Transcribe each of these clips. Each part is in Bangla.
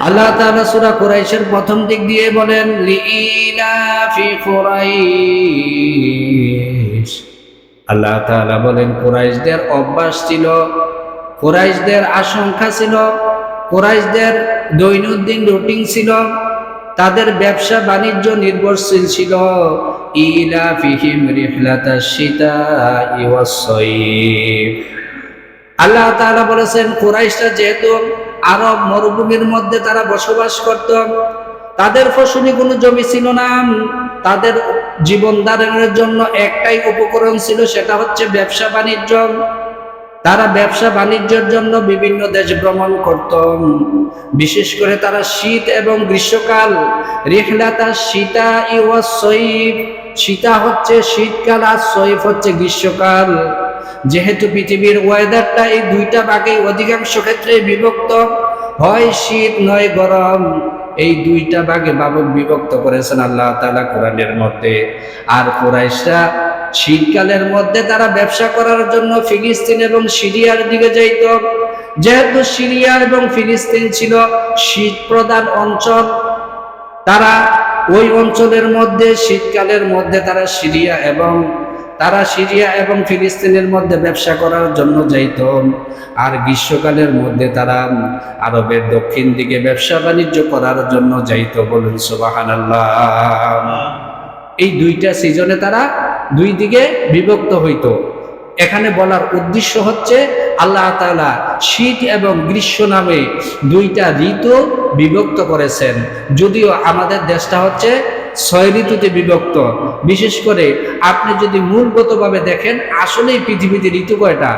আল্লাহ তাআলা সূরা কুরাইশের প্রথম দিক দিয়ে বলেন লিইলাফি কুরাইশ। আল্লাহ তাআলা বলেন কুরাইশদের অভ্যাস ছিল, কুরাইশদের আশঙ্কা ছিল, কুরাইশদের দৈনন্দিন রুটিন ছিল, তাদের ব্যবসা বাণিজ্য নির্ভরশীল ছিল ইলাফিহিম রিহলাতাশ শিতাই ওয়াস সাইফ। আল্লাহ তাআলা বলেছেন কুরাইশরা যেহেতু আরব মরুভূমির মধ্যে তারা বসবাস করত, তাদের ফসলি কোনো জমি ছিল না, তাদের জীবন ধারণের জন্য একটাই উপকরণ ছিল, সেটা হচ্ছে ব্যবসা বাণিজ্য। তারা ব্যবসা বাণিজ্যের জন্য বিভিন্ন দেশ ভ্রমণ করত, বিশেষ করে তারা শীত এবং গ্রীষ্মকাল রিহলাতা শীতা ওয়াস সইফ, শীতা হচ্ছে শীতকাল আর সইফ হচ্ছে গ্রীষ্মকাল। যেহেতু পৃথিবীর ওয়েদারটা এই দুইটা ভাগে অধিকাংশ ক্ষেত্রে বিভক্ত, হয় শীত নয় গরম, এই দুইটা ভাগে বিভক্ত করেছেন আল্লাহ তাআলা কোরআনের মধ্যে। আর কুরাইশরা শীতকালের মধ্যে তারা ব্যবসা করার জন্য ফিলিস্তিন এবং সিরিয়ার দিকে যাইত। যেহেতু সিরিয়া এবং ফিলিস্তিন ছিল শীত প্রধান অঞ্চল, তারা ওই অঞ্চলের মধ্যে শীতকালের মধ্যে তারা সিরিয়া এবং ফিলিস্তিনের মধ্যে ব্যবসা করার জন্য যাইত। আর গ্রীষ্মকালের মধ্যে তারা আরবের দক্ষিণ দিকে ব্যবসা বাণিজ্য করার জন্য যাইত। বলুন সুবহানাল্লাহ। এই দুইটা সিজনে তারা দুই দিকে বিভক্ত হইত। এখানে বলার উদ্দেশ্য হচ্ছে আল্লাহ তাআলা শীত এবং গ্রীষ্ম নামে দুইটা ঋতু বিভক্ত করেছেন। যদিও আমাদের দেশটা হচ্ছে 6 ঋতুতে বিভক্ত। বিশেষ করে আপনি যদি মূলগতভাবে দেখেন আসলেই পৃথিবীতে ঋতু কয়টা?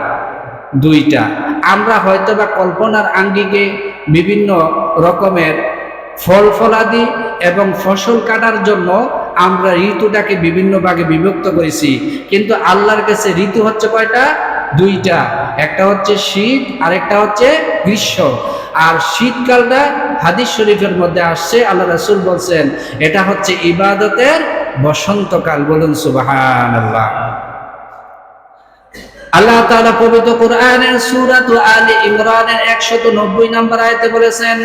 2টা। আমরা হয়তোবা কল্পনার আঙ্গিকে বিভিন্ন রকমের ফল ফলাদি এবং ফসল কাটার জন্য আমরা ঋতুটাকে বিভিন্ন ভাগে বিভক্ত করেছি, কিন্তু আল্লাহর কাছে ঋতু হচ্ছে কয়টা? 2টা। একটা হচ্ছে শীত আর একটা হচ্ছে গ্রীষ্ম। আর শীতকালটা হাদিস শরীফের মধ্যে আসছে, আল্লাহ রাসূল বলছেন এটা হচ্ছে ইবাদতের বসন্তকাল। বলুন সুবহানাল্লাহ। আল্লাহ তাআলা পবিত্র কোরআনের সূরা আলে ইমরানের 190 নম্বর আয়াতে বলেছেন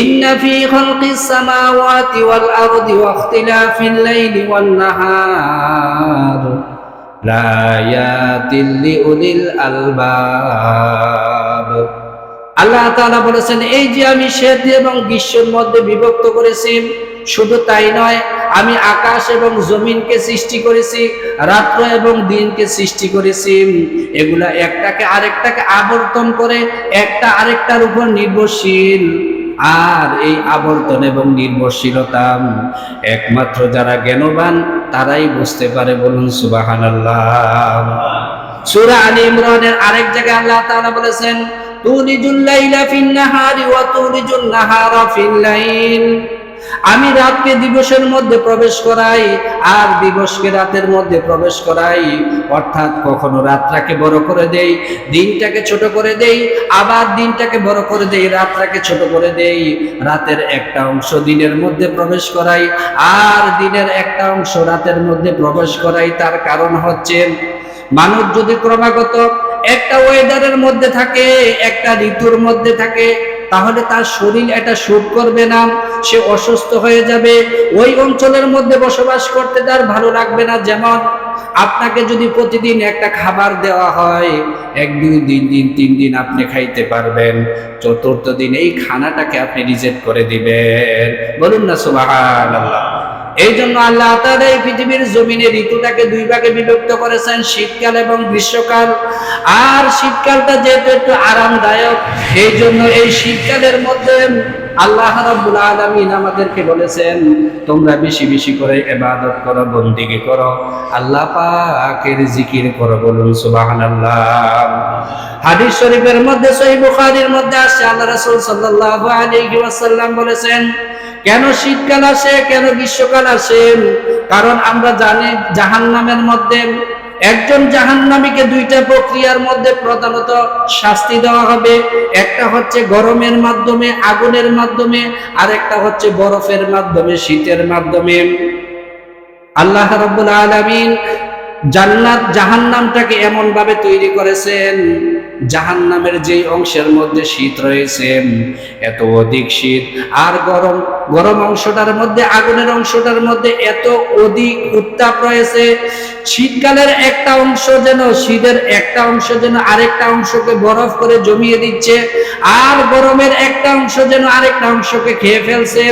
ইন্না ফি খালকিস সামাওয়াতি ওয়াল আরদি ওয়া ইখতিলাফিল লাইলি ওয়ান নাহার লা আয়াতিল লিউলিল আলবাব। আল্লাহ তাআলা বলেছেন এই যে আমি শীত এবং গ্রীষ্মের মধ্যে বিভক্ত করেছি, শুধু তাই নয়, আমি আকাশ এবং জমিনকে সৃষ্টি করেছি, রাত্র এবং দিনকে সৃষ্টি করেছি। এগুলা একটাকে আরেকটাকে আবর্তন করে, একটা আরেকটার উপর নির্ভরশীল। আর এই আবর্তন এবং নির্ভরশীলতা একমাত্র যারা জ্ঞানবান তারাই বুঝতে পারে। বলুন সুবহানাল্লাহ। সূরা আলে ইমরানের আরেক জায়গায় আল্লাহ তাআলা বলেছেন তুলিজুল লাইলা ফিন নাহারি ওয়া তুলিজুন নাহারা ফিল লাইল। আমি রাতকে দিবসের মধ্যে প্রবেশ করাই আর দিবসকে রাতের মধ্যে প্রবেশ করাই। অর্থাৎ কখনো রাতটাকে বড় করে দেই, দিনটাকে ছোট করে দেই, আবার দিনটাকে বড় করে দেই, রাতটাকে ছোট করে দেই। রাতের একটা অংশ দিনের মধ্যে প্রবেশ করাই আর দিনের একটা অংশ রাতের মধ্যে প্রবেশ করাই। তার কারণ হচ্ছে মানুষ যদি ক্রমাগত একটা ওয়েদারের মধ্যে থাকে, একটা ঋতুর মধ্যে থাকে, তাহলে তার শরীর এটা শুট করবে না, সে অসুস্থ হয়ে যাবে, ওই অঞ্চলের মধ্যে বসবাস করতে তার ভালো লাগবে না। যেমন আপনাকে যদি প্রতিদিন একটা খাবার দেওয়া হয়, 1 2 3 দিন 3 দিন আপনি খাইতে পারবেন, চতুর্থ দিন এই খানাটাকে আপনি রিজেক্ট করে দিবেন। বলুন না সুবহানাল্লাহ। এই জন্য আল্লাহ তাআলা এই পৃথিবীর জমিনে ঋতুটাকে 2 ভাগে বিভক্ত করেছেন, শীতকাল এবং গ্রীষ্মকাল। আর শীতকালটা যেহেতু একটু আরামদায়ক, এই জন্য এই শীতকালের মধ্যে আল্লাহ রাব্বুল আলামিন আমাদেরকে বলেছেন তোমরা বেশি বেশি করে ইবাদত করো, বন্দেগী করো, আল্লাহ পাকের জিকির করো। বলুন সুবহানাল্লাহ। হাদিস শরীফের মধ্যে সহিহ বুখারীর মধ্যে আসছে আল্লাহ রাসূল সাল্লাল্লাহু আলাইহি ওয়াসাল্লাম বলেছেন কেন শীতকাল আসে, কেন গ্রীষ্মকাল আসে? কারণ আমরা জানি জাহান্নামের মধ্যে একজন জাহান্নামীকে 2টা প্রক্রিয়ার মধ্যে প্রধানত শাস্তি দেওয়া হবে। একটা হচ্ছে গরমের মাধ্যমে, আগুনের মাধ্যমে, আর একটা হচ্ছে বরফের মাধ্যমে, শীতের মাধ্যমে। আল্লাহ রাব্বুল আলামিন জান্নাত জাহান্নামটাকে এমন ভাবে তৈরি করেছেন, জাহান্নামের যেই অংশের মধ্যে শীত রয়েছে এত অধিক শীত, আর গরম গরম অংশটার মধ্যে, আগুনের অংশটার মধ্যে এত অধিক উত্তাপ রয়েছে। শীতকালের একটা অংশ যেন, শীতের একটা অংশ যেন আরেকটা অংশকে বরফ করে জমিয়ে দিচ্ছে, আর গরমের একটা অংশ যেন আরেকটা অংশকে খেয়ে ফেলছে।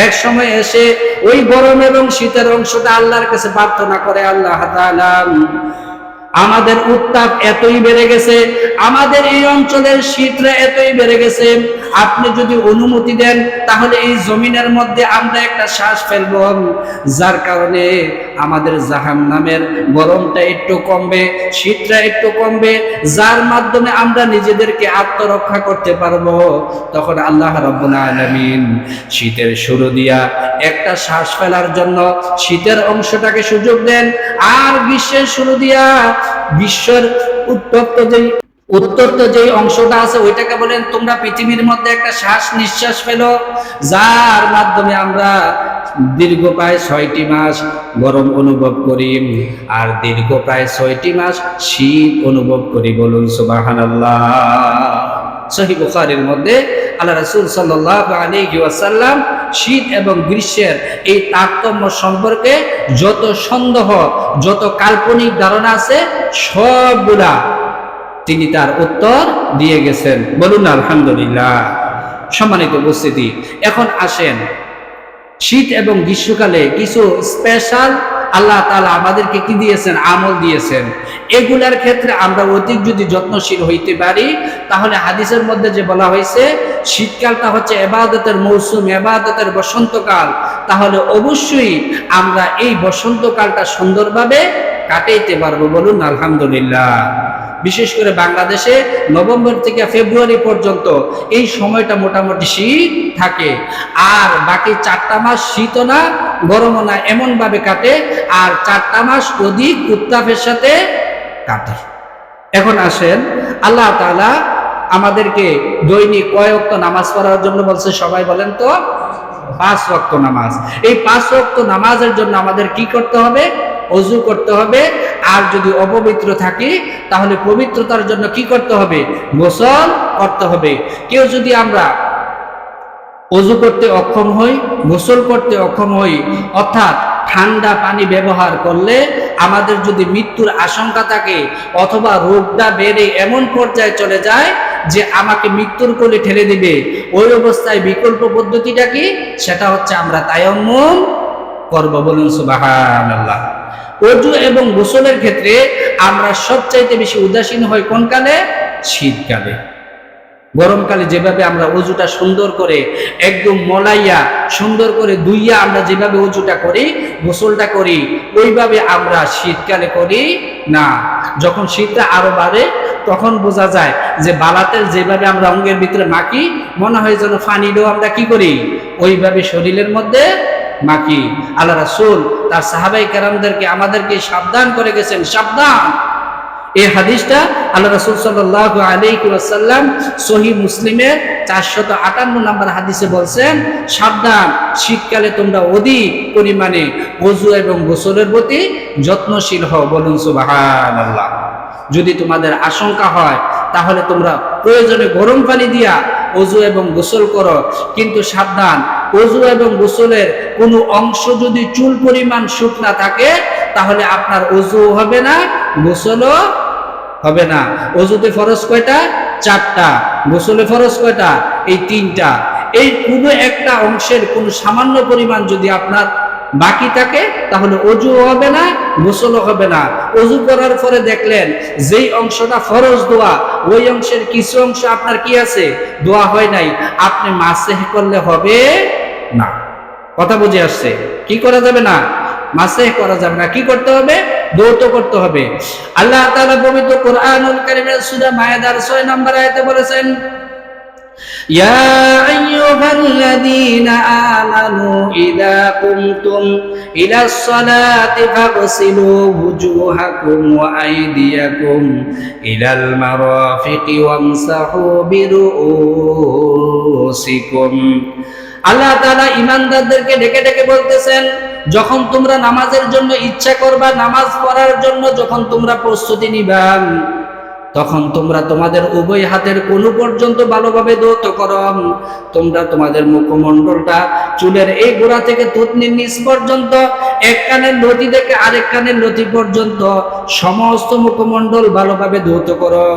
এক সময় এসে ওই গরম এবং শীতের অংশটা আল্লাহর কাছে প্রার্থনা করে, আল্লাহ তাআলা আমাদের উত্তাপ এতই বেড়ে গেছে, আমাদের এই অঞ্চলের শীতটা এতই বেড়ে গেছে, আপনি যদি অনুমতি দেন তাহলে এই জমিনের মধ্যে আমরা একটা শ্বাস ফেলব, যার কারণে আমাদের জাহান্নামের গরমটা একটু কমবে, শীতটা একটু কমবে, যার মাধ্যমে আমরা নিজেদেরকে আত্মরক্ষা করতে পারবো। তখন আল্লাহ রাব্বুল আলামিন শীতের শুরু দিয়া একটা শ্বাস ফেলার জন্য শীতের অংশটাকে সুযোগ দেন, আর গ্রীষ্মের শুরু দিয়া বিশ্বের উত্তপ্ত যেই অংশটা আছে ওইটাকে বলেন তোমরা পৃথিবীর মধ্যে একটা শ্বাস নিঃশ্বাস ফেলো, যার মাধ্যমে আমরা দীর্ঘ প্রায় 6টি মাস গরম অনুভব করি আর দীর্ঘ প্রায় 6টি মাস শীত অনুভব করি। বলুন সুবহানাল্লাহ। সহিহ বুখারীর মধ্যে আল্লাহ রাসূল সাল্লাল্লাহু আলাইহি ওয়াসাল্লাম শীত এবং গ্রীষ্মের এই তারতম্য সম্পর্কে যত সন্দেহ, যত কাল্পনিক ধারণা আছে সবগুলা তিনি তার উত্তর দিয়ে গেছেন। বলুন আলহামদুলিল্লাহ। সম্মানিত উপস্থিতি, এখন আসেন শীত এবং গ্রীষ্মকালে কিছু স্পেশাল আল্লাহ তাআলা আমাদেরকে কি দিয়েছেন, আমল দিয়েছেন। এগুলার ক্ষেত্রে আমরা অধিক যদি যত্নশীল হইতে পারি তাহলে হাদিসের মধ্যে যে বলা হয়েছে শীতকালটা হচ্ছে ইবাদতের মৌসুম, ইবাদতের বসন্তকাল, তাহলে অবশ্যই আমরা এই বসন্তকালটা সুন্দরভাবে কাটাইতে পারবো। বলুন আলহামদুলিল্লাহ। বিশেষ করে বাংলাদেশে নভেম্বর থেকে ফেব্রুয়ারি পর্যন্ত এই সময়টা মোটামুটি শীত থাকে, আর বাকি 4টা মাস শীতও না গরমও না, এমন ভাবে কাটে, আর 4টা মাস অধিক উত্তাপের সাথে কাটে। এখন আসেন, আল্লাহ তাআলা আমাদেরকে দৈনিক কয় ওয়াক্ত নামাজ পড়ার জন্য বলছে? সবাই বলেন তো, 5 ওয়াক্ত নামাজ। এই 5 ওয়াক্ত নামাজের জন্য আমাদের কি করতে হবে? ওযু করতে হবে। আর যদি অপবিত্র থাকি তাহলে পবিত্রতার জন্য কি করতে হবে? গোসল করতে হবে। কেউ যদি আমরা ওযু করতে অক্ষম হই, গোসল করতে অক্ষম হই, অর্থাৎ ঠান্ডা পানি ব্যবহার করলে আমাদের যদি মৃত্যুর আশঙ্কা থাকে অথবা রোগটা বেড়ে এমন পর্যায়ে চলে যায় যে আমাকে মৃত্যুর কোলে ঠেলে দিবে, ওই অবস্থায় বিকল্প পদ্ধতিটা কি? সেটা হচ্ছে আমরা তায়াম্মুম করব। বলুন সুবহানাল্লাহ। ওযু এবং গোসলের ক্ষেত্রে আমরা সবচাইতে বেশি উদাসীন হই কোন কালে? শীতকালে। গরমকালে যেভাবে আমরা ওযুটা সুন্দর করে একদম মলাইয়া সুন্দর করে ধুইয়া আমরা যেভাবে ওযুটা করি, গোসলটা করি, ওইভাবে আমরা শীতকালে করি না। যখন শীতটা আরো বাড়ে তখন বোঝা যায় যে বালাতেল যেভাবে আমরা অঙ্গের ভিতরে মাখি, মনে হয় যেন ফানিটাও আমরা কি করি? ওইভাবে শরীরের মধ্যে মাখি। আল্লাহ রাসূল তার সাহাবায়ে কেরামদেরকে আমাদেরকে সাবধান করে গেছেন, সাবধান। এই হাদিসটা আল্লাহ রাসূল সাল্লাল্লাহু আলাইহি ওয়াসাল্লাম সহিহ মুসলিমের 458 নম্বর হাদিসে বলছেন, সাবধান, শীতকালে তোমরা অধিক পরিমাণে ওযু এবং গোসলের প্রতি যত্নশীল হও। বলুন সুবহানাল্লাহ। যদি তোমাদের আশঙ্কা হয় তাহলে তোমরা প্রয়োজনে গরম পানি দিয়া ওযু এবং গোসল করো, কিন্তু সাবধান, ওযু এবং গোসলের কোনো অংশ যদি চুল পরিমাণ শুকনা থাকে তাহলে আপনার ওযু হবে না, গোসলও হবে না। ওযুতে ফরজ কয়টা? 4টা। গোসলে ফরজ কয়টা? এই 3টা। এই কোনো একটা অংশের কোনো সামান্য পরিমাণ যদি আপনার বাকি থাকে তাহলে ওযুও হবে না, গোসলও হবে না। ওযু করার পরে দেখলেন যেই অংশটা ফরজ দোয়া, ওই অংশের কিছু অংশ আপনার কি আছে? দোয়া হয় নাই, আপনি মাসেহ করলে হবে না। কথা বুঝে আসছে? কি করা যাবে না? মাসেহ করা যাবে না। কি করতে হবে? দৌত করতে হবে। আল্লাহ তাআলা পবিত্র কোরআনুল কারীমের সূরা মায়েদার 6 নম্বর আয়াতে বলেছেন, ইয়া আইয়ুহাল্লাযীনা আমানু ইযা কুমতুম ইলাস সালাতি ফাগসিলু wujuhakum ওয়া আইদিয়াকুম ইলাল মারাফিকি ওয়ামসাহু বিরুউসিকুম। আল্লাহ তাআলা ঈমানদারদেরকে ডেকে ডেকে বলতেছেন, যখন তোমরা নামাজের জন্য ইচ্ছা করবা, নামাজ পড়ার জন্য যখন তোমরা প্রস্তুতি নিবা, তখন তোমরা তোমাদের উভয় হাতের কোণু পর্যন্ত ভালোভাবে ধৌত করো। তোমরা তোমাদের মুখমণ্ডলটা চুলের এই গোড়া থেকে থুতনির নিচ পর্যন্ত, এক কানের লতি থেকে আরেক কানের লতি পর্যন্ত সমস্ত মুখমণ্ডল ভালোভাবে ধৌত করো।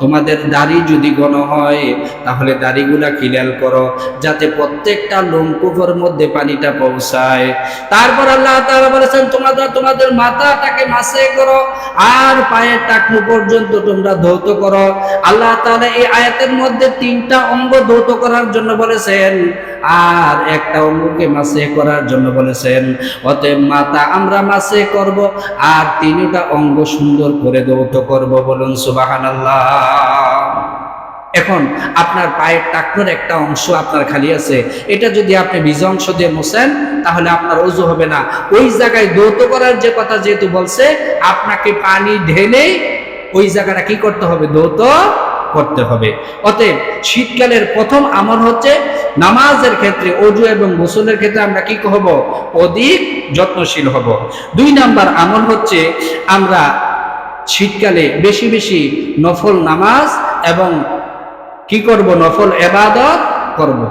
তোমাদের দাড়ি যদি ঘন হয় তাহলে দাড়িগুলা খিলাল করো, যাতে প্রত্যেকটা লোমকূপের মধ্যে পানিটা পৌঁছায়। তারপর আল্লাহ তাআলা বলেছেন তোমরা তোমাদের মাথাটাকে মাসে করো আর পায়ের টাকনু পর্যন্ত তোমরা ধৌত করো। আল্লাহ তাআলা এই আয়াতের মধ্যে 3টা অঙ্গ ধৌত করার জন্য বলেছেন আর একটা অঙ্গকে মাসে করার জন্য বলেছেন। অতএব মাথা আমরা মাসে করব আর 3টা অঙ্গ সুন্দর করে ধৌত করব। বলুন সুবহানাল্লাহ। এখন আপনার পায়ের টাকনোর একটা অংশ আপনার খালি আছে, এটা যদি আপনি ভিজা অংশ দিয়ে মোছেন তাহলে আপনার ওযু হবে না। ওই জায়গায় ধৌত করার যে কথা যেহেতু বলছে, আপনাকে পানি ঢেলে ওই জায়গাটা কি করতে হবে? ধৌত করতে হবে। অতএব শীতকালের প্রথম আমল হচ্ছে নামাজের ক্ষেত্রে, ওযু এবং গোসলের ক্ষেত্রে আমরা কি হব? অধিক যত্নশীল হব। 2 নাম্বার আমল হচ্ছে আমরা শীতকালে বেশি বেশি নফল নামাজ এবং কি করব? নফল ইবাদত করব।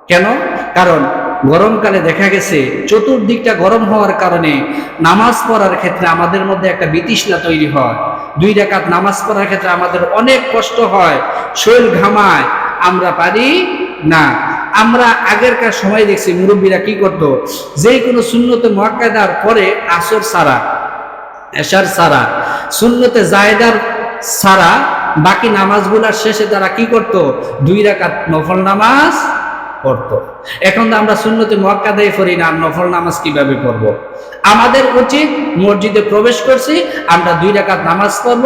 কেন? কারণ গরমকালে দেখা গেছে চতুর্দিকটা গরম হওয়ার কারণে নামাজ পড়ার ক্ষেত্রে আমাদের মধ্যে একটা বিতৃষ্ণা তৈরি হয়। 2 রাকাত নামাজ পড়ার ক্ষেত্রে আমাদের অনেক কষ্ট হয়, শরীর ঘামায়, আমরা পারি না। আমরা আগেরকার সময় দেখছি মুরব্বীরা কি করত, যে কোনো সুন্নতে মুআক্কাদার পরে আসর সারা, এশার সারা, সুন্নতে জায়েদার সারা বাকি নামাজগুলোর শেষে তারা কি করত? 2 রাকাত নফল নামাজ পড়তো। এখন তো আমরা সুন্নতে মুআক্কাদাই পড়ি না, নফল নামাজ কিভাবে পড়ব? আমাদের উচিত মসজিদে প্রবেশ করছি, আমরা 2 রাকাত নামাজ পড়ব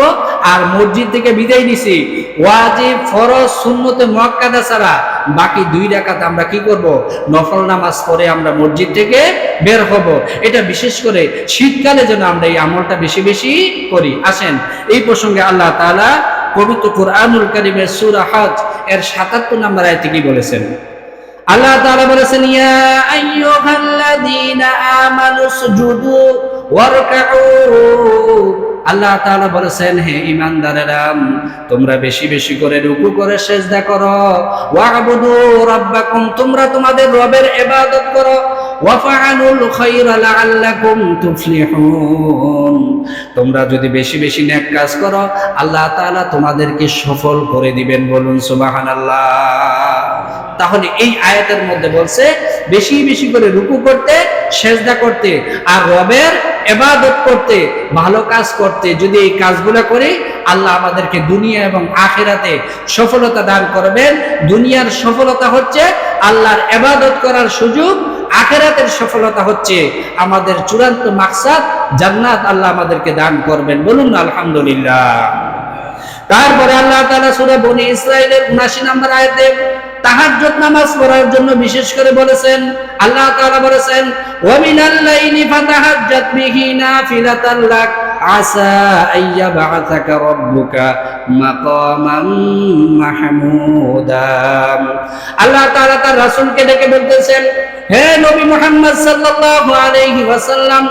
আর মসজিদ থেকে বিদায় নিছি, ওয়াজিব ফরজ সুন্নতে মুআক্কাদা ছাড়া বাকি 2 রাকাত আমরা কি করব? নফল নামাজ পড়ে আমরা মসজিদ থেকে বের হব। এটা বিশেষ করে শীতকালে যেন আমরা এই আমলটা বেশি বেশি করি। আসেন এই প্রসঙ্গে আল্লাহ তাআলা পবিত্র কুরআনুল কারীমের সূরা হজ এর ৭৭ নম্বর আয়াতে কি বলেছেন? আল্লাহ তাআলা বলেছেন ইয়া আইয়ুহাল্লাযীনা আমানুসজুদু ওয়ারকাউ। আল্লাহ তাআলা বলেছেন হে ঈমানদারেরা, তোমরা বেশি বেশি করে রুকু করে সিজদা করো। ওয়া'বুদু রাব্বাকুম, তোমরা তোমাদের রবের ইবাদত করো। ওয়াফআলুল খায়রা লাআল্লাকুম তুফলিহুন, তোমরা যদি বেশি বেশি নেক কাজ করো আল্লাহ তাআলা তোমাদেরকে সফল করে দিবেন। বলুন সুবহানাল্লাহ। তাহলে এই আয়াতের মধ্যে বলছে বেশি বেশি করে রুকু করতে, সিজদা করতে আর রবের ইবাদত করতে, ভালো কাজ করতে। যদি এই কাজগুলো করি আল্লাহ আমাদেরকে দুনিয়া এবং আখিরাতে সফলতা দান করবেন। দুনিয়ার সফলতা হচ্ছে আল্লাহর ইবাদত করার সুযোগ, আখিরাতের সফলতা হচ্ছে আমাদের চূড়ান্ত মাকসাদ জান্নাত আল্লাহ আমাদেরকে দান করবেন। বলুন আলহামদুলিল্লাহ। তারপরে আল্লাহ তাআলা সূরা বনী ইসরাঈলের ৭৯ নম্বর আয়াতে তাহাজ্জুদ নামাজ পড়ার জন্য বিশেষ করে বলেছেন। আল্লাহ তাআলা বলেছেন ওয়া মিনাল লাইলি ফাতাহাজ্জাত বিহি নাফিলাতান লাক আসা আইয়াবআসাকা রাব্বুকা মাকামান মাহমুদা। আল্লাহ তাআলা তার রাসূলকে ডেকে বলতেছেন, হে নবী মুহাম্মদ সাল্লাল্লাহু আলাইহি ওয়াসাল্লাম,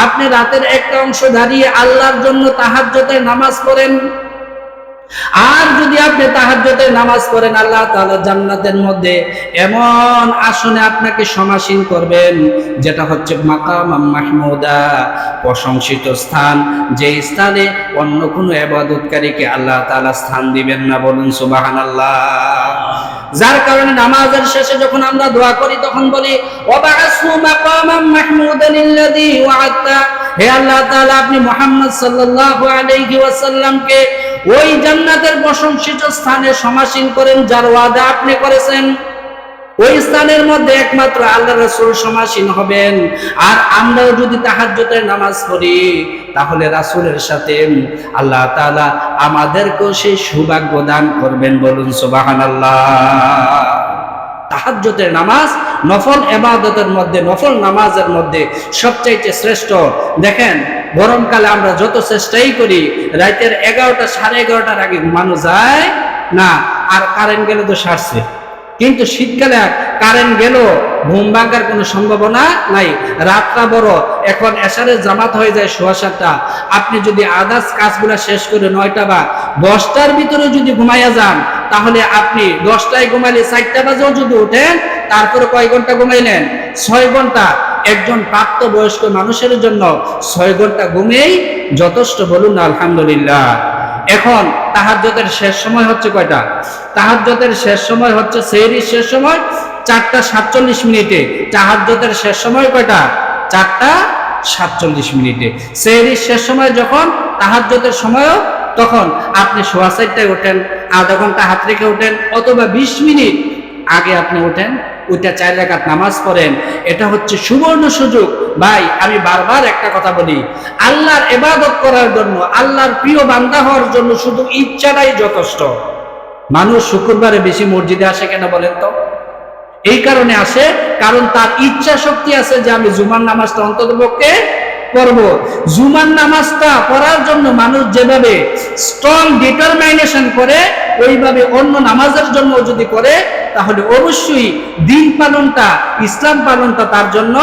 আপনি রাতের একটা অংশ দাঁড়িয়ে আল্লাহর জন্য তাহাজ্জুদের নামাজ পড়েন। আর যদি আপনি তাহাজ্জুদের নামাজ পড়েন আল্লাহ তাআলা জান্নাতের মধ্যে এমন আসনে আপনাকে সমাসীন করবেন যেটা হচ্ছে মাকামাম মাহমুদা, প্রশংসিত স্থান, যে স্থানে অন্য কোনো ইবাদতকারীকে আল্লাহ তাআলা স্থান দিবেন না। বলুন সুবহানাল্লাহ। যার কারণে নামাজের শেষে যখন আমরা দোয়া করি তখন বলি ওয়াবাসু মাকামাম মাহমুদাল্লাযী ওয়া'আদতা, হে আল্লাহ তাআলা আপনি মুহাম্মদ সাল্লাল্লাহু আলাইহি ওয়াসাল্লামকে ওই জান্নাতের প্রশংসিত স্থানে সমাসীন করেন যার ওয়াদা আপনি করেছেন। ওই স্থানের মধ্যে একমাত্র আল্লাহর রাসূল সমাসীন হবেন। আর আমরাও যদি তাহাজ্জুদের নামাজ পড়ি তাহলে রাসূলের সাথে আল্লাহ তাআলা আমাদেরকেও সেই সৌভাগ্য দান করবেন। বলুন সুবহানাল্লাহ। তাহাজ্জুদের নামাজ নফল ইবাদতের মধ্যে, নফল নামাজের মধ্যে সবচাইতে শ্রেষ্ঠ। দেখেন গরমকালে আমরা যত চেষ্টাই করি রাতের 11টা সাড়ে 11টার আগে ঘুমানো যায় না, আর কারেন্ট গেলে তো সারছে, কিন্তু শীতকালে কারেন্ট গেল, ঘুম ভাঙার কোনো সম্ভাবনা নাই। রাতটা বড়, এখন এশারের জামাত হয়ে যায় 7:15। আপনি যদি আদার্স কাজগুলা শেষ করে 9টা বা 10টার ভিতরে যদি ঘুমাইয়া যান, তাহলে আপনি 10টায় ঘুমাইলে 4টা বাজেও যদি ওঠেন, তারপরে কয় ঘন্টা ঘুমাইলেন? 6 ঘন্টা। একজন প্রাপ্তবয়স্ক মানুষের জন্য 6 ঘন্টা ঘুমেই যথেষ্ট, বলুন না আলহামদুলিল্লাহ। এখন তাহাজ্জুদের শেষ সময় হচ্ছে কয়টা? তাহাজ্জুদের শেষ সময় হচ্ছে, সেহরির শেষ সময় 4:47। তাহাজ্জুদের শেষ সময় কয়টা? 4:47। সেহরির শেষ সময় যখন, তাহাজ্জুদের সময়ও তখন। আপনি 4:15টায় ওঠেন, আধা ঘন্টা হাত রেখে ওঠেন, অথবা 20 মিনিট আগে আপনি ওঠেন, ওইটা 4 রাকাত নামাজ পড়েন। এটা হচ্ছে সুবর্ণ সুযোগ। ভাই, আমি বারবার একটা কথা বলি, আল্লাহর ইবাদত করার জন্য, আল্লাহর প্রিয় বান্দা হওয়ার জন্য শুধু ইচ্ছাটাই যথেষ্ট। মানুষ শুক্রবারে বেশি মসজিদে আসে কেন বলেন তো? এই কারণে আসে, কারণ তার ইচ্ছা শক্তি আছে যে আমি জুমার নামাজটা অন্ততপক্ষে পড়ব। জুমার নামাজটা পড়ার জন্য মানুষ যেভাবে স্ট্রং ডিটারমিনেশন করে, ওইভাবে অন্য নামাজের জন্য যদি করে, তাহলে অবশ্যই দিন পালনটা, ইসলাম পালনটা তার জন্য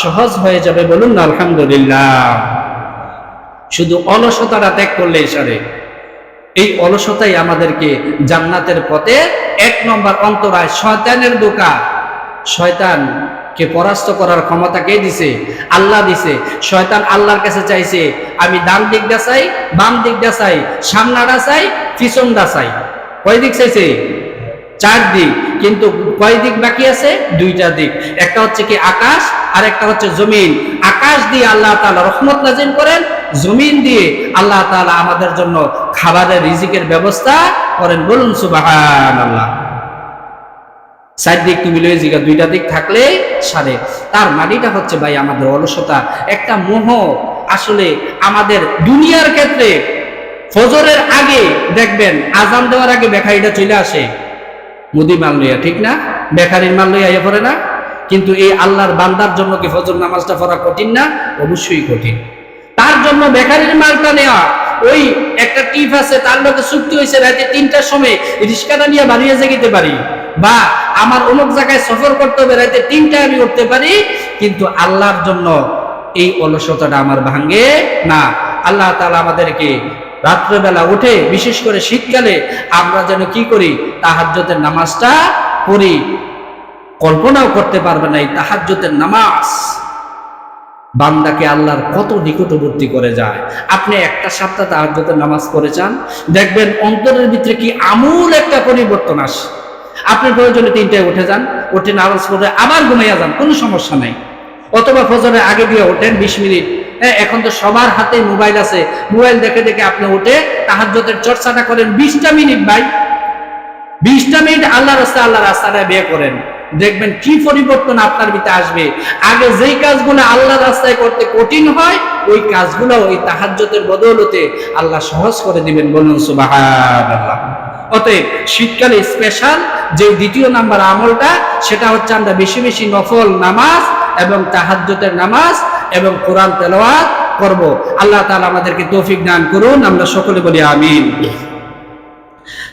সহজ হয়ে যাবে, বলুন না আলহামদুলিল্লাহ। শুধু অলসতাটা ত্যাগ করলে সারে। এই অলসতাই আমাদেরকে জান্নাতের পথে 1 নম্বর অন্তরায়। শয়তানের ধোঁকা। শয়তানকে পরাস্ত করার ক্ষমতা কে দিছে? আল্লাহ দিছে। শয়তান আল্লাহর কাছে চাইছে, আমি ডান দিকটা চাই, বাম দিকটা চাই, সামনাটা চাই, পিছনটা চাই। কয় দিক চাইছে? 4 দিক। কিন্তু কয় দিক বাকি আছে? 2টা দিক। একটা হচ্ছে কি আকাশ, আর একটা হচ্ছে জমিন। আকাশ দিয়ে আল্লাহ তাআলা রহমত নাযিল করেন, জমিন দিয়ে আল্লাহ তাআলা আমাদের জন্য খাবারের রিজিকের ব্যবস্থা করেন, বলুন সুবহানাল্লাহ। 4 দিক তুমি লয়ে জিগা, 2টা দিক থাকলে সারে। তার মাটিটা হচ্ছে ভাই আমাদের অলসতা, একটা মোহ। আসলে আমাদের দুনিয়ার ক্ষেত্রে ফজরের আগে দেখবেন, আজান দেওয়ার আগে বেকারিটা চলে আসে মুদি মাল লইয়া, ঠিক না? বেকারির মাল লইয়া আইয়া পড়ে না? কিন্তু এই আল্লাহর বান্দার জন্য কি ফজর নামাজটা পড়া কঠিন না? অবশ্যই কঠিন। তার জন্য বেকারির মালটা নেওয়া, ওই একটা টিপ আছে, তার লোকে চুক্তি হয়েছে রাতে 3টার সময় রিক্সাটা নিয়ে বাড়িয়ে যেতে পারি, বা আমার অমুক জায়গায় সফর করতে হবে, রাতে 3টায় আমি উঠতে পারি। কিন্তু আল্লাহর জন্য এই অলসতাটা আমার ভাঙ্গে না। আল্লাহ তাআলা আমাদেরকে রাত্রেবেলা উঠে, বিশেষ করে শীতকালে, আমরা যেন কি করি? তাহাজ্জুদের নামাজটা পড়ি। কল্পনাও করতে পারবে না এই তাহাজ্জুদের নামাজ বান্দাকে আল্লাহর কত নিকটবর্তী করে যায়। আপনি একটা সপ্তাহ তাহাজ্জুদের নামাজ পড়ে যান, দেখবেন অন্তরের ভিতরে কি আমূল একটা পরিবর্তন আসে। আপনি প্রয়োজনে 3টায় উঠে যান, উঠে নামাজ পড়ে আবার ঘুমাইয়া যান, কোনো সমস্যা নাই। অথবা ফজরের আগে দিয়ে ওঠেন 20 মিনিট। এখন তো সবার হাতে মোবাইল আছে, মোবাইল দেখে দেখে আপনি উঠে তাহাজ্জুদের চর্চাটা করেন 20টা মিনিট। ভাই, 20টা মিনিট আল্লাহ রাস্তাটা বের করেন, দেখবেন কি পরিবর্তন আপনার ভিতরে আসবে। আগে যেই কাজগুলো আল্লাহ রাস্তায় করতে কঠিন হয়, ওই কাজগুলো ওই তাহাজ্জুদের বদৌলতে আল্লাহ সহজ করে দিবেন, বলুন সুবহানাল্লাহ। অতএব শীতকালে স্পেশাল যে 2য় নাম্বার আমলটা, সেটা হচ্ছে আমরা বেশি বেশি নফল নামাজ এবং তাহাজ্জুদের নামাজ এবং কোরআন তেলাওয়াত করব। আল্লাহ তাআলা আমাদেরকে তৌফিক দান করুন, আমরা সকলে বলি আমিন।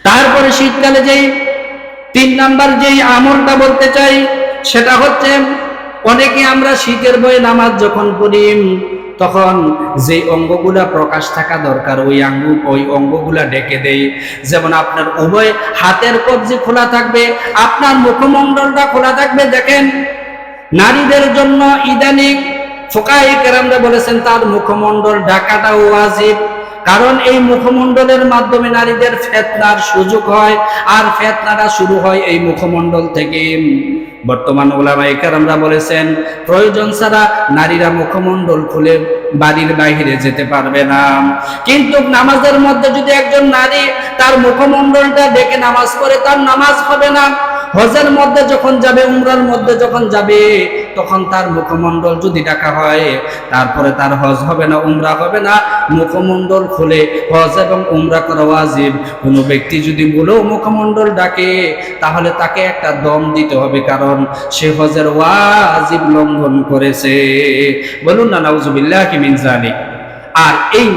তারপরে শীতকালে যেই 3 নাম্বার যেই আমলটা বলতে চাই, সেটা হচ্ছে, অনেকে আমরা শীতের ভয়ে নামাজ যখন পড়ি, তখন যে অঙ্গগুলা প্রকাশ থাকা দরকার ওই অঙ্গগুলা ঢেকে দেই। যেমন আপনার উভয় হাতের কবজি খোলা থাকবে, আপনার মুখমণ্ডলটা খোলা থাকবে। দেখেন, নারীদের জন্য ইদানিং ফুকাহে কেরামরা বলেছেন তার মুখমণ্ডল ঢাকাটা ওয়াজিব, কারণ এই মুখমণ্ডলের মাধ্যমে নারীদের ফিতনার সুযোগ হয়, আর ফিতনাটা শুরু হয় এই মুখমণ্ডল থেকে। বর্তমান উলামায়ে কেরামরা বলেছেন প্রয়োজন ছাড়া নারীরা মুখমণ্ডল খুলে বাড়ির বাইরে যেতে পারবে না। কিন্তু নামাজের মধ্যে যদি একজন নারী তার মুখমণ্ডলটা ঢেকে নামাজ পড়ে, তার নামাজ হবে না। হজের মধ্যে যখন যাবে, উমরার মধ্যে যখন যাবে, তখন তার মুখমণ্ডল যদি ঢাকা হয়, তারপরে তার হজ হবে না, উমরা হবে না। মুখমণ্ডল খুলে হজ এবং উমরা করা ওয়াজিব। কোনো ব্যক্তি যদি বলেও মুখমণ্ডল ডাকে, তাহলে তাকে একটা দম দিতে হবে, কারণ সে হজের ওয়াজিব লঙ্ঘন করেছে, বলুন না নাউজুবিল্লাহি মিন যালিক। আর এই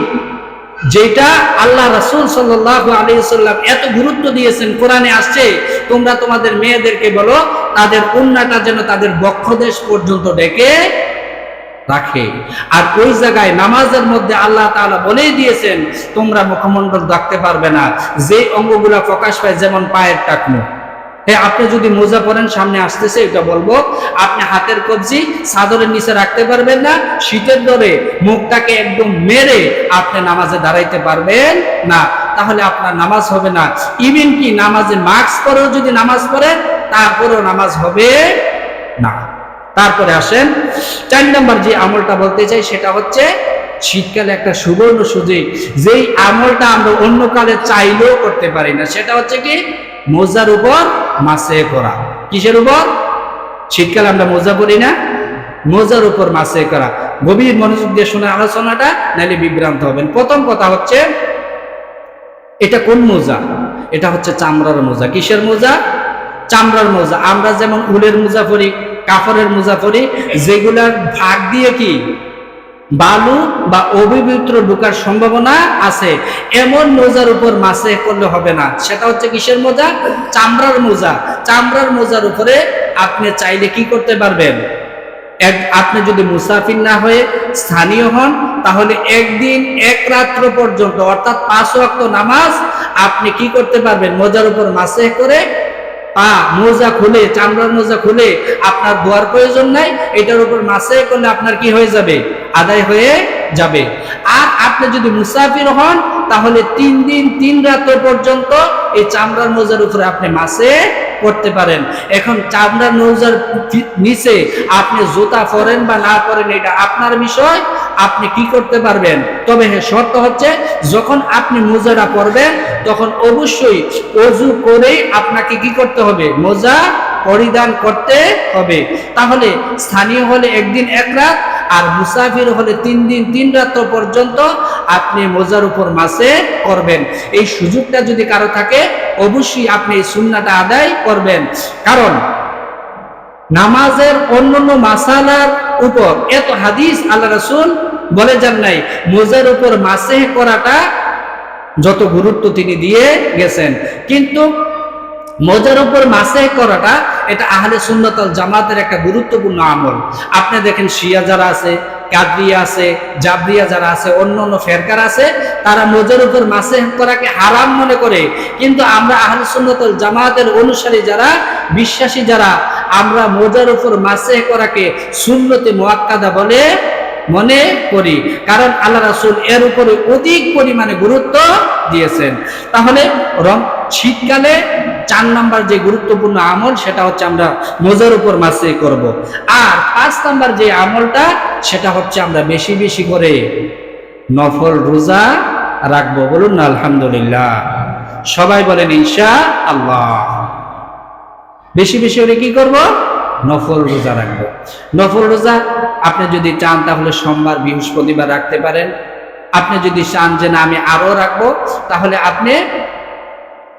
যেটা আল্লাহ রাসূল সাল্লাল্লাহু আলাইহি ওয়াসাল্লাম এত গুরুত্ব দিয়েছেন, কোরআনে আসছে তোমরা তোমাদের মেয়েদেরকে বলো তাদের ওড়নাটা যেন তাদের বক্ষদেশ পর্যন্ত ঢেকে রাখে। আর ওই জায়গায় নামাজের মধ্যে আল্লাহ তাআলা বলেই দিয়েছেন তোমরা মুখমণ্ডল রাখতে পারবে না, যে অঙ্গগুলা প্রকাশ পায়, যেমন পায়ের টাকনু। হ্যাঁ, আপনি যদি মোজা পরেন, সামনে আসতেছে এটা বলবো, আপনি হাতের কবজি চাদরের নিচে রাখতে পারবেন না, শীতের দরে মুখটাকে একদম মেরে আপনি নামাজে দাঁড়াইতে পারবেন না, তাহলে আপনার নামাজ হবে না। ইভেন কি নামাজে মাস্ক পরেও যদি নামাজ পড়েন তারপরেও নামাজ হবে না। তারপরে আসেন 4 নম্বর যে আমলটা বলতে চাই সেটা হচ্ছে শীতকালে একটা সুবর্ণ সুযোগ, যেই আমলটা আমরা অন্য কালে চাইলেও করতে পারি না, সেটা হচ্ছে কি মোজার উপর মাসে করা। কিসের উপর? শীতকালে আমরা মোজা পরি না, মোজার উপর মাসে করা। গভীর মনোযোগ দিয়ে শোনা আলোচনাটা, নাহলে বিভ্রান্ত হবেন। প্রথম কথা হচ্ছে এটা কোন মোজা? এটা হচ্ছে চামড়ার মোজা। কিসের মোজা? চামড়ার মোজা। আমরা যেমন উলের মোজা পরি, কাপড়ের মোজা পরি, যেগুলার ভাগ দিয়ে কি বালু বা অপবিত্র ঢোকার সম্ভাবনা আছে, এমন মোজার উপর মাসে করলে হবে না। সেটা হচ্ছে কিসের মোজা? চামড়ার মোজা। চামড়ার মোজার উপরে আপনি চাইলে কি করতে পারবেন? আপনি যদি মুসাফির না হয়ে স্থানীয় হন, তাহলে একদিন এক রাত্র পর্যন্ত, অর্থাৎ 5 ওয়াক্ত নামাজ আপনি কি করতে পারবেন? মোজার উপর মাসে করে পা মোজা খুলে, চামড়ার মোজা খুলে, আপনার ধোয়ার প্রয়োজন নাই, এটার উপর মাসে করলে আপনার কি হয়ে যাবে? আদায় হয়ে যাবে। আর আপনি যদি মুসাফির হন, তাহলে 3 দিন 3 রাত পর্যন্ত এই চামড়ার মোজার উপরে আপনি মাসে করতে পারেন। এখন চামড়ার মোজার নিচে আপনি জুতা পরেন বা না পরেন এটা আপনার বিষয়, আপনি কি করতে পারবেন। তবে হ্যাঁ, শর্ত হচ্ছে যখন আপনি মোজাটা পরবেন তখন অবশ্যই ওযু করেই আপনাকে কি করতে হবে? মোজা পরিধান করতে হবে। তাহলে স্থানীয় হলে একদিন এক রাত, আর মুসাফির হলে 3 দিন 3 রাত পর্যন্ত আপনি মোজার উপর মাসে করবেন। এই সুযোগটা যদি কারো থাকে, অবশ্যই আপনি এই সুন্নাহটা আদায় করবেন। কারণ নামাজের অন্যান্য মাসালার উপর এত হাদিস আল্লাহ রাসূল বলে যান নাই, মোজার উপর মাসে করাটা যত গুরুত্ব তিনি দিয়ে গেছেন। কিন্তু মোজার উপর মাসে করাটা এটা আহলে সুন্নাত ওয়াল জামাতের একটা গুরুত্বপূর্ণ আমল। আপনি দেখেন শিয়া যারা আছে, কাদরিয়া আছে, জাবরিয়া যারা আছে, অন্য অন্য ফেরকার আছে, তারা মোজার উপর মাসে করাকে হারাম মনে করে। কিন্তু আমরা আহলে সুন্নাত ওয়াল জামাতের অনুসারী যারা, বিশ্বাসী যারা, আমরা মোজার উপর মাসে করাকে সুন্নতে মুআক্কাদা বলে মনে করি। কারণ আল্লাহ রাসূল এর উপরে অধিক পরিমাণে গুরুত্ব দিয়েছেন। তাহলে শীতকালে 4 নম্বর যে গুরুত্বপূর্ণ আমল সেটা হচ্ছে আমরা মোজার উপর মাসে করব। আর 5 নম্বর যে আমলটা সেটা হচ্ছে আমরা বেশি বেশি করে নফল রোজা রাখবো। বলুন না আলহামদুলিল্লাহ। সবাই বলেন ইনশাআল্লাহ। বেশি বেশি করে কি করব? নফল রোজা রাখবো। নফল রোজা আপনি যদি চান তাহলে সোমবার, বৃহস্পতিবার রাখতে পারেন। আপনি যদি চান যে না আমি আরো রাখবো, তাহলে আপনি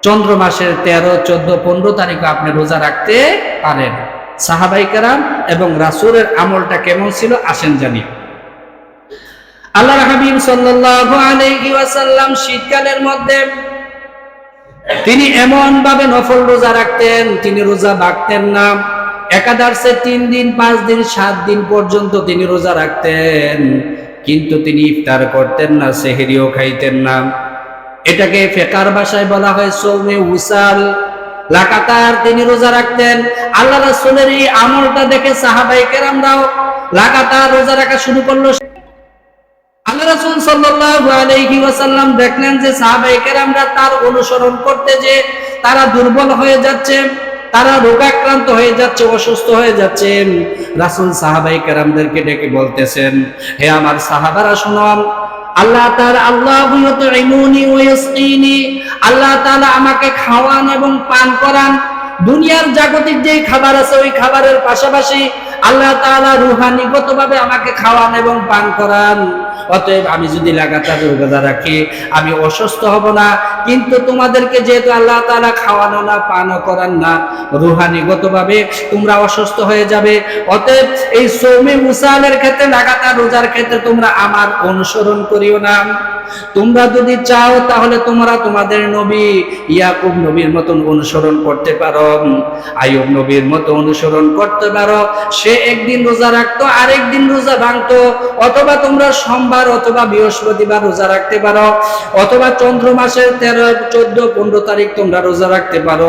চন্দ্র মাসের 13, 14, 15 তারিখে আপনি রোজা রাখতে পারেন। সাহাবায়ে কেরাম এবং রাসূলের আমলটা কেমন ছিল আসেন জানি। আল্লাহর হাবিব সাল্লাল্লাহু আলাইহি ওয়াসাল্লাম শীতকালের মধ্যে তিনি এমন ভাবে নফল রোজা রাখতেন, তিনি রোজা ভাঙতেন না। একাদশে 3 দিন, 5 দিন, 7 দিন পর্যন্ত তিনি রোজা রাখতেন, কিন্তু তিনি ইফতার করতেন না, সেহরিও খাইতেন না। এটাকে ফিকহের ভাষায় বলা হয় সওমে উসাল। লাগাতার তিনি রোজা রাখতেন। আল্লাহ রাসূলের এই আমলটা দেখে সাহাবায়ে কেরামরাও লাগাতার রোজা রাখা শুরু করলো। আল্লাহ রাসূল সাল্লাল্লাহু আলাইহি ওয়াসাল্লাম দেখলেন যে সাহাবায়ে কেরামরা তার অনুসরণ করতে যে তারা দুর্বল হয়ে যাচ্ছে, তারা রোগাক্রান্ত হয়ে যাচ্ছে, অসুস্থ হয়ে যাচ্ছে। রাসূল সাহাবায়ে কেরামদেরকে ডেকে বলতেছেন, হে আমার সাহাবারা শুনো, আল্লাহ তাআলা আল্লাহু ইউতঈমুনি ওয়া ইয়াসকিনি, আল্লাহ তাআলা আমাকে খাওয়ান এবং পান করান। দুনিয়ার জাগতিক যে খাবার আছে ওই খাবারের পাশাপাশি আল্লাহ তাআলা রূহানিগতভাবে আমাকে খাওয়ান এবং পান করান। অতএব আমি যদি লাগাতার রোজা রাখি আমি অসুস্থ হব না। কিন্তু তোমাদেরকে যেহেতু আল্লাহ তাআলা খাওয়ানো না পানও করান না, রুহানিগতভাবে তোমরা অসুস্থ হয়ে যাবে। অতএব এই সৌমে উসালের ক্ষেত্রে লাগাতার রোজার ক্ষেত্রে তোমরা আমার অনুসরণ করিও না। তোমরা যদি চাও তাহলে তোমরা তোমাদের নবী ইয়াকুব নবীর মতন অনুসরণ করতে পারো, আইয়ুব নবীর মতো অনুসরণ করতে পারো। সে একদিন রোজা রাখতো, আরেকদিন রোজা ভাঙতো। অথবা তোমরা সোমবার অথবা বৃহস্পতিবার রোজা রাখতে পারো, অথবা চন্দ্র মাসের 13, 14, 15 তারিখ তোমরা রোজা রাখতে পারো।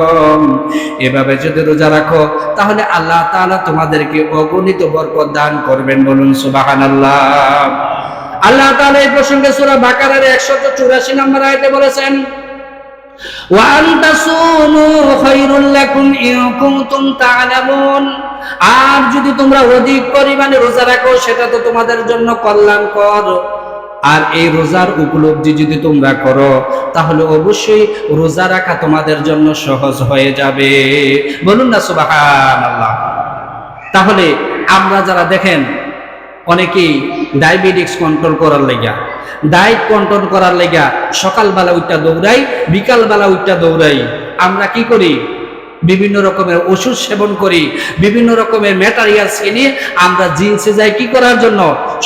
এভাবে যদি রোজা রাখো তাহলে আল্লাহ তাআলা তোমাদেরকে অগণিত বরকত দান করবেন। বলুন সুবহানাল্লাহ। আল্লাহ তাআলা এই প্রসঙ্গে সূরা বাকারার 184 নম্বর আয়াতে বলেছেন, ওয়া আনতাসুমু খায়রুল লাকুম ইন কুনতুম তা'লামুন। আর যদি তোমরা অধিক পরিমাণে রোজা রাখো সেটা তো তোমাদের জন্য কল্যাণকর। আর এই রোজার উপলব্ধি যদি তোমরা করো তাহলে অবশ্যই রোজা রাখা তোমাদের জন্য সহজ হয়ে যাবে। বলুন না সুবহানাল্লাহ। তাহলে আমরা যারা দেখেন অনেকেই ডায়াবেটিক্স কন্ট্রোল করার লাগা, ডায়েট কন্ট্রোল করার লাগা সকালবেলা উঠটা দৌড়াই, বিকালবেলা উঠটা দৌড়াই। আমরা কি করি? বিভিন্ন রকমের ওষুধ সেবন করি, বিভিন্ন রকমের ম্যাটেরিয়ালস কিনে আমরা জিন্সে যাই কি করার জন্য?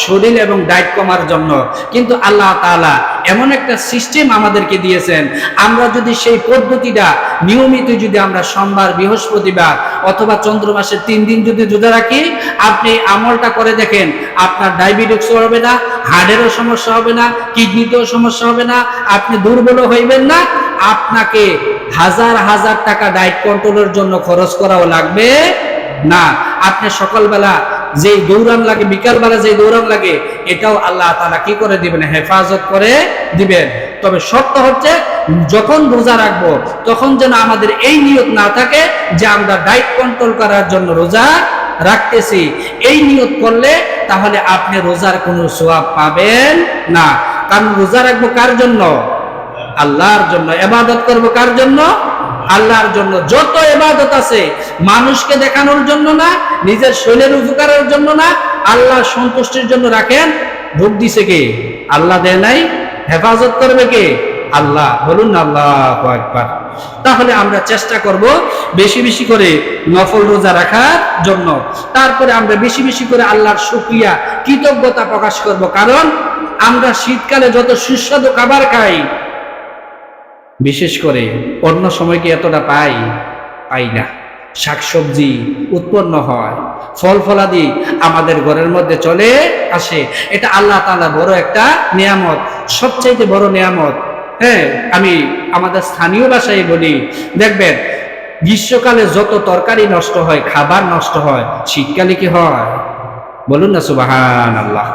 শরীর এবং ডায়েট কমার জন্য। কিন্তু আল্লাহ তাআলা এমন একটা সিস্টেম আমাদেরকে দিয়েছেন, আমরা যদি সেই পদ্ধতিটা নিয়মিত যদি আমরা সোমবার, বৃহস্পতিবার অথবা চন্দ্র মাসের 3 দিন যদি রোজা রাখি, আপনি আমলটা করে দেখেন, আপনার ডায়াবেটিস হবে না, হার্টেরও সমস্যা হবে না, কিডনিতেও সমস্যা হবে না, আপনি দুর্বল হইবেন না। আপনাকে হাজার হাজার টাকা ডায়েট কন্ট্রোলের জন্য খরচ করাও লাগবে না। আপনি সকালবেলা যেই দৌড়ান লাগে, বিকালবেলা যেই দৌড়ান লাগে, এটাও আল্লাহ তাআলা কি করে দিবেন? হেফাজত করে দিবেন। তবে শর্ত হচ্ছে যখন রোজা রাখবো তখন যেন আমাদের এই নিয়ত না থাকে যে আমরা ডায়েট কন্ট্রোল করার জন্য রোজা রাখতেছি। এই নিয়ত করলে তাহলে আপনি রোজার কোনো সওয়াব পাবেন না। কারণ রোজা রাখবো কার জন্য? আল্লাহর জন্য। ইবাদত করব কার জন্য? আল্লাহর জন্য। যত ইবাদত আছে মানুষকে দেখানোর জন্য না, নিজের শরীরের উপকারের জন্য না, আল্লাহর সন্তুষ্টির জন্য রাখেন। ভোগ দিছে কে? আল্লাহ দেয় নাই। হেফাজত করবে কে? আল্লাহ। বলুন না আল্লাহু আকবার। তাহলে আমরা চেষ্টা করব বেশি বেশি করে নফল রোজা রাখার জন্য। তারপরে আমরা বেশি বেশি করে আল্লাহর শুকরিয়া, কৃতজ্ঞতা প্রকাশ করব। কারণ আমরা শীতকালে যত সুস্বাদু খাবার খাই, বিশেষ করে অন্য সময় কি এতটা পাই না। শাকসবজি উৎপন্ন হয়, ফল ফলাদি আমাদের ঘরের মধ্যে চলে আসে। এটা আল্লাহ তাআলা বড় একটা নিয়ামত, সবচাইতে বড় নিয়ামত। হ্যাঁ, আমি আমাদের স্থানীয় ভাষায় বলি, দেখবেন গ্রীষ্মকালে যত তরকারি নষ্ট হয়, খাবার নষ্ট হয়, শীতকালে কি হয়? বলুন না সুবহানাল্লাহ।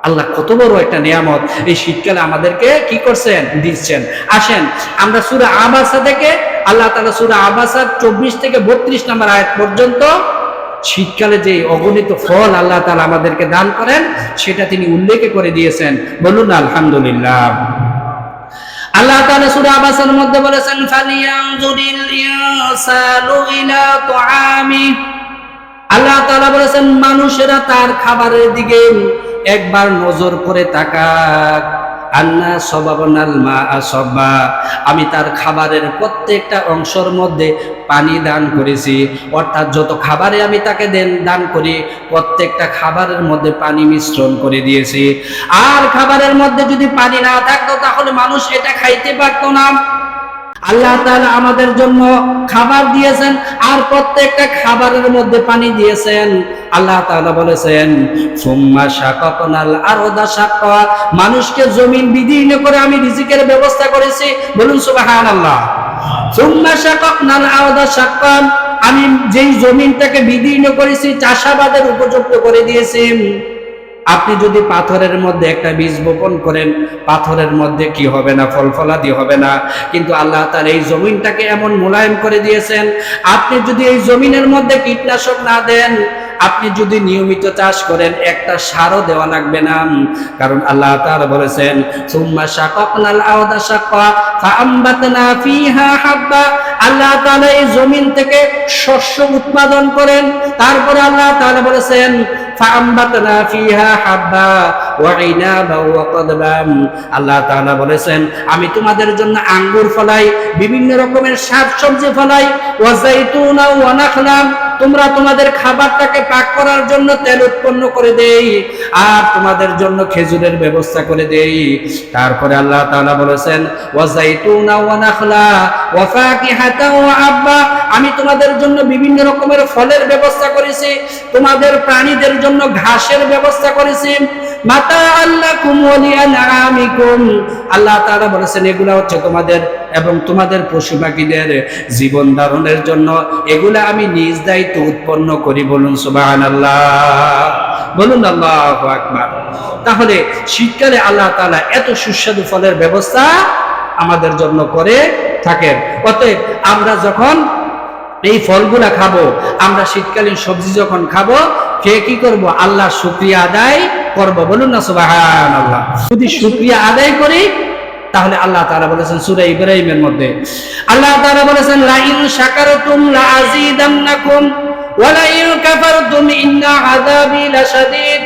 আল্লাহ কত বড় একটা নিয়ামত এই শীতকালে আমাদেরকে কি করছেন? দিচ্ছেন। আসেন আমরা সূরা আবাসা থেকে, আল্লাহ তাআলা সূরা আবাসা 24 থেকে 32 নম্বর আয়াত পর্যন্ত শীতকালে যে অগণিত ফল আল্লাহ তাআলা আমাদেরকে দান করেন সেটা তিনি উল্লেখ করে দিয়েছেন। বলুন আলহামদুলিল্লাহ। আল্লাহ তাআলা সূরা আবাসার মধ্যে বলেছেন, ফালিয়ানজুরিল ইনসানু ইলা তুআমি। আল্লাহ তাআলা বলেছেন মানুষেরা তার খাবারের দিকে একবার নজর করে তাকাক। আন্না সবাবনাল মাআ সবা। আমি তার খাবারের প্রত্যেকটা অংশের মধ্যে পানি দান করেছি। অর্থাৎ যত খাবারে আমি তাকে দান করি প্রত্যেকটা খাবারের মধ্যে পানি মিশ্রণ করে দিয়েছি। আর খাবারের মধ্যে যদি পানি না থাকতো তাহলে মানুষ এটা খাইতে পারতো না। আল্লাহ তাআলা আমাদের জন্য খাবার দিয়েছেন আর প্রত্যেকটা খাবারের মধ্যে পানি দিয়েছেন। আল্লাহ তাআলা বলেছেন, সুম্মা শাকাকনাল আরদা শাক্কা। মানুষকে জমিন বিদীর্ণ করে আমি রিজিকের ব্যবস্থা করেছি। বলুন সুবহানাল্লাহ। সুম্মা শাকাকনাল আরদা শাক্কা। আমি যেই জমিনটাকে বিদীর্ণ করেছি চাষাবাদের উপযুক্ত করে দিয়েছি। আপনি যদি পাথরের মধ্যে একটা বীজ বপন করেন, পাথরের মধ্যে কি হবে না? ফল ফলাদি হবে না। কিন্তু আল্লাহ তাআলা এই জমিনটাকে এমন মোলায়েম করে দিয়েছেন, আপনি যদি এই জমিনের মধ্যে কীটনাশক না দেন, আপনি যদি নিয়মিত চাষ করেন একটা সারও দেওয়া লাগবে না, কারণ আল্লাহ তাআলা বলেছেন সুম্মা শাকাকনাল আরদা শাক্কা ফাআমবাতনা ফিহা হাব্বা। আল্লাহ তাআলা এই জমিন থেকে শস্য উৎপাদন করেন, তারপরে আল্লাহ তাআলা বলেছেন ফাআমবাতনা ফিহা হাব্বা ওয়া ইনাবা ওয়া কদবাম। আল্লাহ তাআলা বলেছেন আমি তোমাদের জন্য আঙ্গুর ফলাই, বিভিন্ন রকমের শাকসবজি ফলাই, ওয়া যাইতুনা ওয়া নাখলাম, তোমরা তোমাদের খাবারটাকে পাক করার জন্য তেল উৎপন্ন করে দেই, আর তোমাদের জন্য খেজুরের ব্যবস্থা করে দেই। তারপরে আল্লাহ তাআলা বলেছেন ওয়া যাইতুনা ওয়া নাখলা ওয়া ফাকিহাতা ওয়া আব্বা, আমি তোমাদের জন্য বিভিন্ন রকমের ফলের ব্যবস্থা করেছি, তোমাদের প্রাণীদের জন্য ঘাসের ব্যবস্থা করেছি। মাতা আল্লাকুম ওয়া লিআনআমিকুম, আল্লাহ তাআলা বলেছেন এগুলা হচ্ছে তোমাদের এবং তোমাদের পশু পাখিদের জীবন ধারণের জন্য, এগুলা আমি নিজ দায়িত্ব উৎপন্ন করি। বলুন সুবহানাল্লাহ, বলুন আল্লাহু আকবার। তাহলে শীতকালে আল্লাহ তাআলা এত সুস্বাদু ফলের ব্যবস্থা আমাদের জন্য করে থাকেন। অতএব আমরা যখন এই ফলগুলা খাবো, আমরা শীতকালীন সবজি যখন খাবো, খেয়ে কি করব? আল্লাহর শুকরিয়া আদায় করব। বলুন না সুবহানাল্লাহ। যদি শুকরিয়া আদায় করি তাহলে আল্লাহ তাআলা বলেছেন সূরা ইব্রাহিমের মধ্যে, আল্লাহ তাআলা বলেছেন লা ইন শাকারতুম লা আযীদান্নাকুম ওয়া লা ইন কাফারতুম ইন্না আযাবি লাশাদীদ।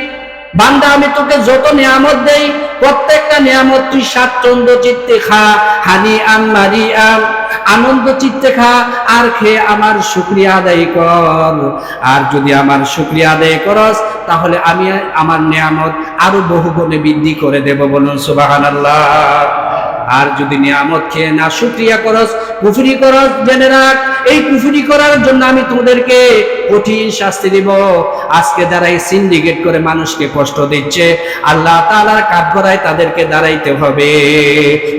বান্দা আমি তোকে যত নিয়ামত দেই, প্রত্যেকটা নিয়ামত তুই স্বাচ্ছন্দ্য চিত্তে খা, হানি আম মারি আম, আনন্দ চিত্তে খা, আর খেয়ে আমার শুকরিয়া আদায় কর। আর যদি আমার শুকরিয়া আদায় করস তাহলে আমি আমার নিয়ামত আরো বহুগুণে বৃদ্ধি করে দেব। বলুন সুবহানাল্লাহ। আর যদি নিয়ামত খেয়ে না শুকরিয়া করস, কুফরি করস, জেনে রাখ এই কুফরি করার জন্য আমি তোমাদেরকে কঠিন শাস্তি দিব। আজকে যারা এই সিন্ডিকেট করে মানুষকে কষ্ট দিচ্ছে, আল্লাহ তাআলার কাঠগড়ায় তাদেরকে দাঁড়াইতে হবে।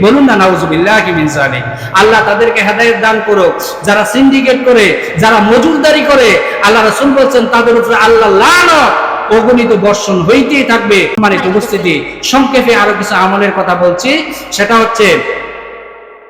বলুন না নাউজুবিল্লাহি মিন যালিক। আল্লাহ তাদেরকে হেদায়েত দান করুক। যারা সিন্ডিকেট করে, যারা মজুরদারি করে, আল্লাহ রাসূল বলেছেন তাদের উপরে আল্লাহ লানত অগণিত বর্ষণ হইতেই থাকবে। মানে উপস্থিতি, সংক্ষেপে আরো কিছু আমলের কথা বলছি। সেটা হচ্ছে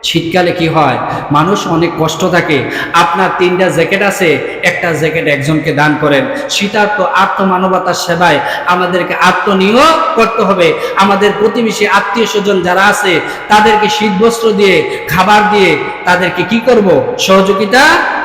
শীতকালে কি হয়, মানুষ অনেক কষ্ট থাকে। আপনার 3টা জ্যাকেট আছে, একটা জ্যাকেট একজনকে দান করেন। শীতার্ত আত্মমানবতার সেবায় আমাদেরকে আত্মনিয়োগ করতে হবে। আমাদের প্রতিবেশী আত্মীয় স্বজন যারা আছে তাদেরকে শীতবস্ত্র দিয়ে, খাবার দিয়ে তাদেরকে কি করব? সহযোগিতা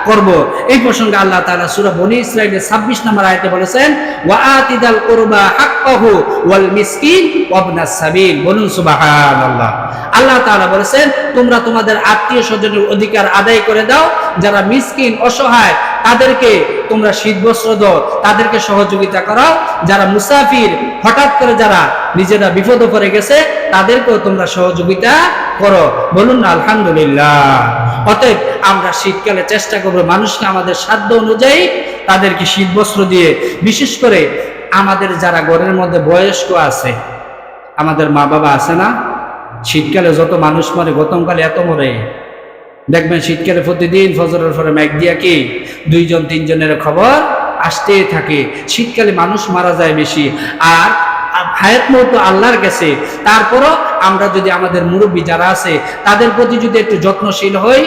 করব। এই প্রসঙ্গে আল্লাহ তাআলা সূরা বনী ইসরাঈলের 26 নম্বর আয়াতে বলেছেন ওয়া আতিদাল কুরবা হাক্কাহু ওয়াল মিসকিন ওয়া ইবনাস সাবিল। বলুন সুবহানাল্লাহ। আল্লাহ তাআলা বলেছেন তোমরা তোমাদের আত্মীয় স্বজনের অধিকার আদায় করে দাও, যারা মিসকিন অসহায় তাদেরকে তোমরা শীতবস্ত্র দাও, তাদেরকে সহযোগিতা করাও। যারা মুসাফির, হঠাৎ করে যারা নিজেরা বিপদে পড়ে গেছে, তাদেরকেও তোমরা সহযোগিতা করো। বলুন না আলহামদুলিল্লাহ। অতএব আমরা শীতকালে চেষ্টা করবো মানুষকে আমাদের সাধ্য অনুযায়ী তাদেরকে শীতবস্ত্র দিয়ে, বিশেষ করে আমাদের যারা ঘরের মধ্যে বয়স্ক আছে, আমাদের মা বাবা আছে না, শীতকালে যত মানুষ মরে, গতকালে এত মরে। দেখবেন শীতকালে প্রতিদিন ফজরের পরে মেঘ দিয়া কি 2-3 জনের খবর আসতেই থাকে। শীতকালে মানুষ মারা যায় বেশি, আর হায়াত মওত আল্লাহর কাছে। তারপরও আমরা যদি আমাদের মুরব্বী যারা আছে তাদের প্রতি যদি একটু যত্নশীল হই,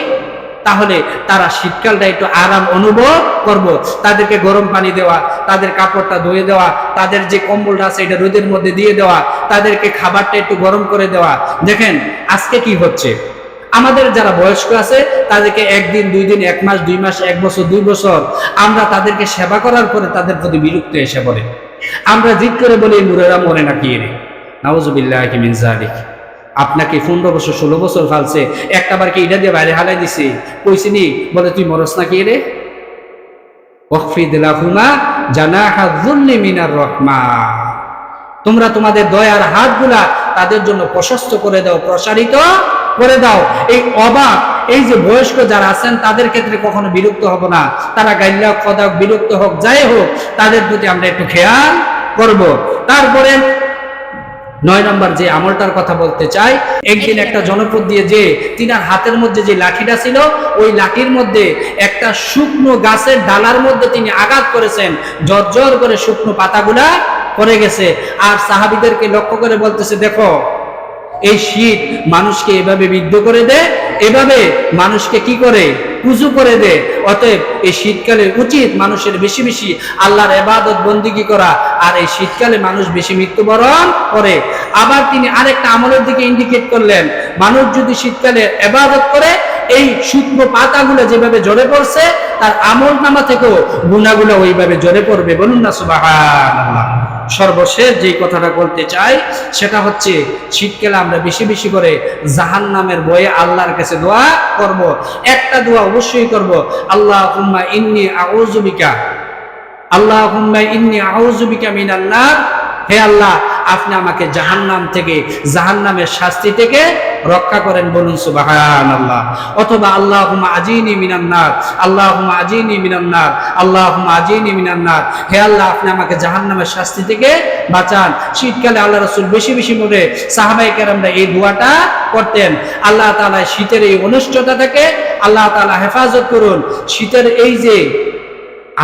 তাহলে তারা শীতকালটা একটু আরাম অনুভব করব। তাদেরকে গরম পানি দেওয়া, তাদের কাপড়টা ধুয়ে দেওয়া, তাদের যে কম্বলটা আছে এটা রোদের মধ্যে দিয়ে দেওয়া, তাদেরকে খাবারটা একটু গরম করে দেওয়া। দেখেন আজকে কি হচ্ছে, আমাদের যারা বয়স্ক আছে তাদেরকে 1 দিন 2 দিন 1 মাস 2 মাস 1 বছর 2 বছর আমরা তাদেরকে সেবা করার পরে তাদের প্রতি বিরক্ত এসে পড়ে। আমরা জিদ করে বলি মুরেরা মরে না কি রে, নাউজুবিল্লাহি মিন যালিক। আপনাকে 15 বছর 16 বছর ফালছে, একটাবার কি এটা দিয়ে বাইরে হালাই দিছি, কইছিনি বলে তুই মরস না কি রে। ওয়াকফিদ লাহুমা জানাহা যুল্লি মিনার রাহমা, তোমরা তোমাদের দয়ার হাতগুলা তাদের জন্য প্রশস্ত করে দাও, প্রসারিত করে দাও। এই অবাক, এই যে বয়স্ক যারা আছেন তাদের ক্ষেত্রে কখনো বিরক্ত হব না। তারা গাইল্লা খদাক বিরক্ত হোক, যাই হোক, তাদের প্রতি আমরা একটু খেয়াল করব। তারপরে 9 নম্বর যে আমলটার কথা বলতে চাই, একদিন একটা জনপদ দিয়ে যে তিনার হাতের মধ্যে যে লাঠিটা ছিল, ওই লাঠির মধ্যে একটা শুকনো গাছের ডালার মধ্যে তিনি আঘাত করেছেন, জর্জর করে শুকনো পাতাগুলা পড়ে গেছে। আর সাহাবীদেরকে লক্ষ্য করে বলতেছে, দেখো এই শীত মানুষকে এভাবে বিদ্ধ করে দেয়, এভাবে মানুষকে কি করে, কুজু করে দেয়। অতএব এই শীতকালে উচিত মানুষের বেশি বেশি আল্লাহর ইবাদত বন্দেগী করা, আর এই শীতকালে মানুষ বেশি মৃত্যুবরণ করে। আবার তিনি আরেকটা আমলের দিকে ইন্ডিকেট করলেন, মানুষ যদি শীতকালে ইবাদত করে, এই শুকনো পাতাগুলো যেভাবে ঝরে পড়ছে, তার আমল নামা থেকেও গুনাহগুলো ওইভাবে ঝরে পড়বে। বলুন না সুবহানাল্লাহ। সর্বশেষ যে কথাটা বলতে চাই সেটা হচ্ছে, শীতকালে আমরা বেশি বেশি করে জাহান্নামের ভয়ে আল্লাহর কাছে দোয়া করব। একটা দোয়া অবশ্যই করব, আল্লাহুম্মা ইন্নী আউযু বিকা, আল্লাহুম্মা ইন্নী আউযু বিকা মিনান নার। হে আল্লাহ, আপনি আমাকে জাহান্নাম থেকে, জাহান্নামের শাস্তি থেকে রক্ষা করেন। বলুন সুবহানাল্লাহ। অথবা আল্লাহুম্মা আজিনি মিনান নার, আল্লাহুম্মা আজিনি মিনান নার, আল্লাহুম্মা আজিনি মিনান নার। হে আল্লাহ, আপনি আমাকে জাহান্নামের শাস্তি থেকে বাঁচান। শীতকালে আল্লাহ রাসূল বেশি বেশি করে সাহাবায়ে কেরামরা এই দোয়াটা করতেন। আল্লাহ তাআলা শীতের এই অনিষ্টতা থেকে আল্লাহ তাআলা হেফাজত করুন। শীতের এই যে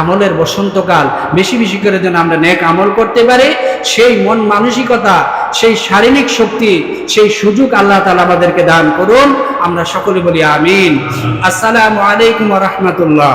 আমলের বসন্তকাল, বেশি বেশি করে যেন আমরা নেক আমল করতে পারি, সেই মন মানসিকতা, সেই শারীরিক শক্তি, সেই সুযোগ আল্লাহ তাআলা আমাদেরকে দান করুন। আমরা সকলে বলি আমিন। আসসালামু আলাইকুম ওয়া রাহমাতুল্লাহ।